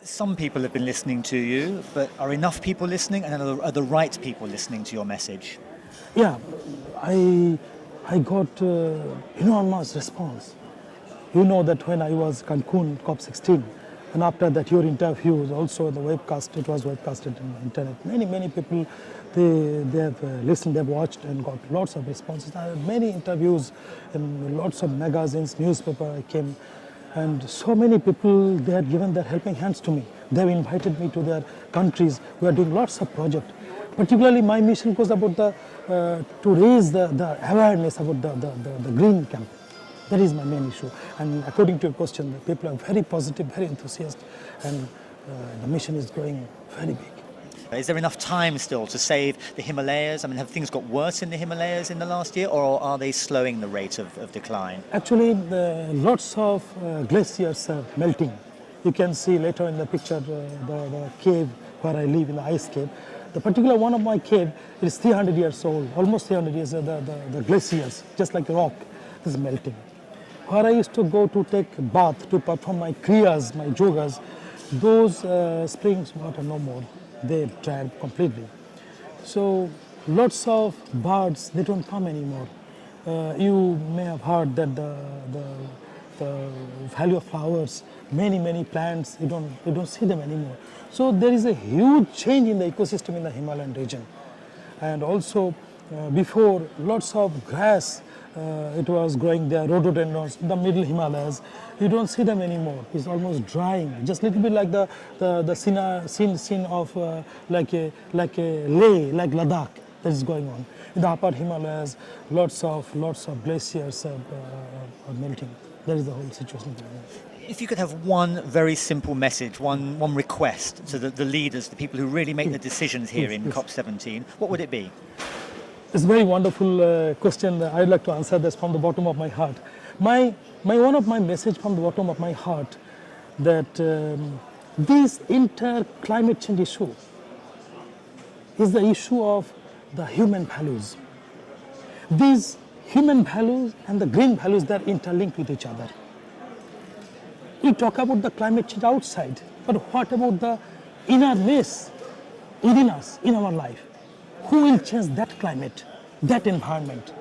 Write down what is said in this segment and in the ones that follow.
Some people have been listening to you, but are enough people listening, and are the right people listening to your message? Yeah, I got enormous response. You know that when I was Cancun COP16, and after that your interview was also the webcast, it was webcasted on the internet. Many people, they have listened, they've watched and got lots of responses. I had many interviews in lots of magazines, newspaper I came, and so many people, they had given their helping hands to me. They have invited me to their countries. We are doing lots of projects. Particularly my mission goes about to raise the awareness about the green campaign. That is my main issue. And according to your question, the people are very positive, very enthusiastic, and the mission is growing very big. Is there enough time still to save the Himalayas? I mean, have things got worse in the Himalayas in the last year, or are they slowing the rate of decline? Actually, lots of glaciers are melting. You can see later in the picture the cave where I live, in the ice cave. The particular one of my cave is 300 years old, almost 300 years. The glaciers, just like the rock, is melting. Where I used to go to take bath to perform my kriyas, my yogas, those springs water no more. They dried completely. So lots of birds, they don't come anymore. You may have heard that the value of flowers, many plants, you don't see them anymore. So there is a huge change in the ecosystem in the Himalayan region. And also before, lots of grass, it was growing there, rhododendrons, in the middle Himalayas. You don't see them anymore. It's almost drying. Just a little bit like the scene of like a Leh, like Ladakh, that is going on. In the upper Himalayas, lots of glaciers are melting. That is the whole situation. If you could have one very simple message, one request to the leaders, the people who really make the decisions here in COP17, what would it be? It's a very wonderful question. I'd like to answer this from the bottom of my heart. One of my message from the bottom of my heart, that this entire climate change issue is the issue of the human values. These human values and the green values, they are interlinked with each other. We talk about the climate change outside, but what about the inner mess within us, in our life? Who will change that climate, that environment?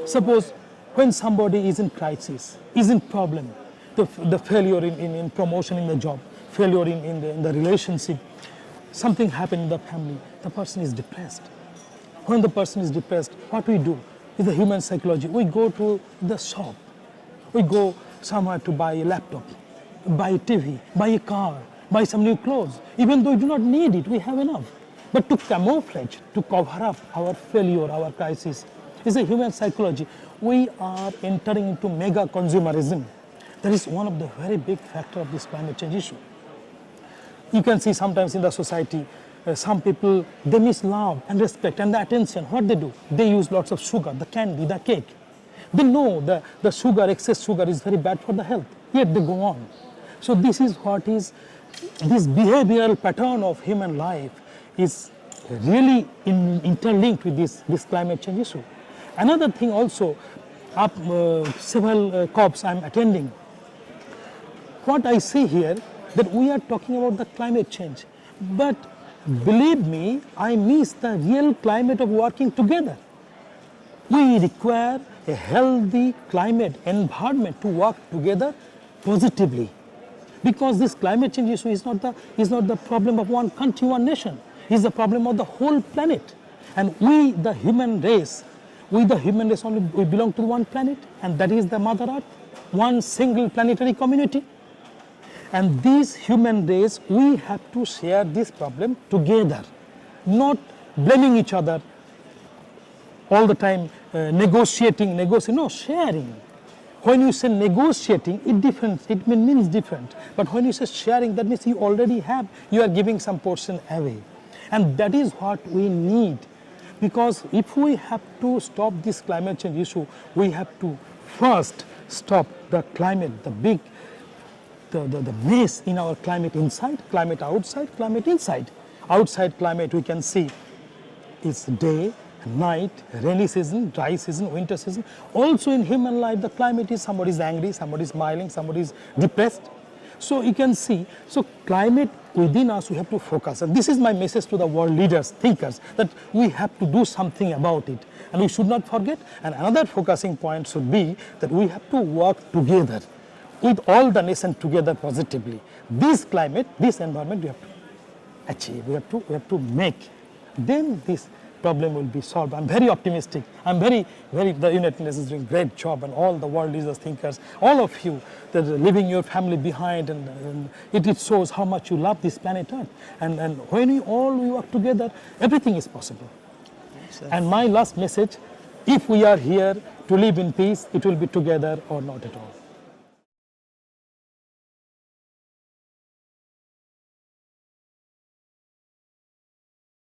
Suppose when somebody is in crisis, is in problem, the failure in promotion in the job, failure in the relationship, something happened in the family, the person is depressed. When the person is depressed, what we do? Is the human psychology. We go to the shop. We go somewhere to buy a laptop, buy a TV, buy a car, buy some new clothes. Even though we do not need it, we have enough. But to camouflage, to cover up our failure, our crisis, is a human psychology. We are entering into mega consumerism. That is one of the very big factors of this climate change issue. You can see sometimes in the society, some people, they miss love and respect and the attention. What they do? They use lots of sugar, the candy, the cake. They know the sugar, excess sugar is very bad for the health, yet they go on. So this is what is, this behavioral pattern of human life is really interlinked with this climate change issue. Another thing also, several COPs I'm attending, what I see here, that we are talking about the climate change, but believe me, I miss the real climate of working together. We require a healthy climate environment to work together positively, because this climate change issue is not the problem of one country, one nation. It's the problem of the whole planet. And we, the human race, only we belong to one planet, and that is the Mother Earth, one single planetary community. And this human race, we have to share this problem together, not blaming each other all the time, negotiating, no, sharing. When you say negotiating, it means different. But when you say sharing, that means you already have, you are giving some portion away. And that is what we need. Because if we have to stop this climate change issue, we have to first stop the climate, the mess in our climate inside, climate outside, climate inside. Outside climate we can see is day, night, rainy season, dry season, winter season. Also in human life, the climate is somebody is angry, somebody is smiling, somebody is depressed. So you can see, so climate within us, we have to focus. And this is my message to the world leaders, thinkers, that we have to do something about it. And we should not forget, and another focusing point should be that we have to work together with all the nation together positively. This climate, this environment we have to achieve, we have to make. Then this problem will be solved. I'm very optimistic. I'm very, the United Nations is doing a great job, and all the world leaders, thinkers, all of you that are leaving your family behind, and it shows how much you love this planet Earth. And when we all work together, everything is possible. And my last message, if we are here to live in peace, it will be together or not at all.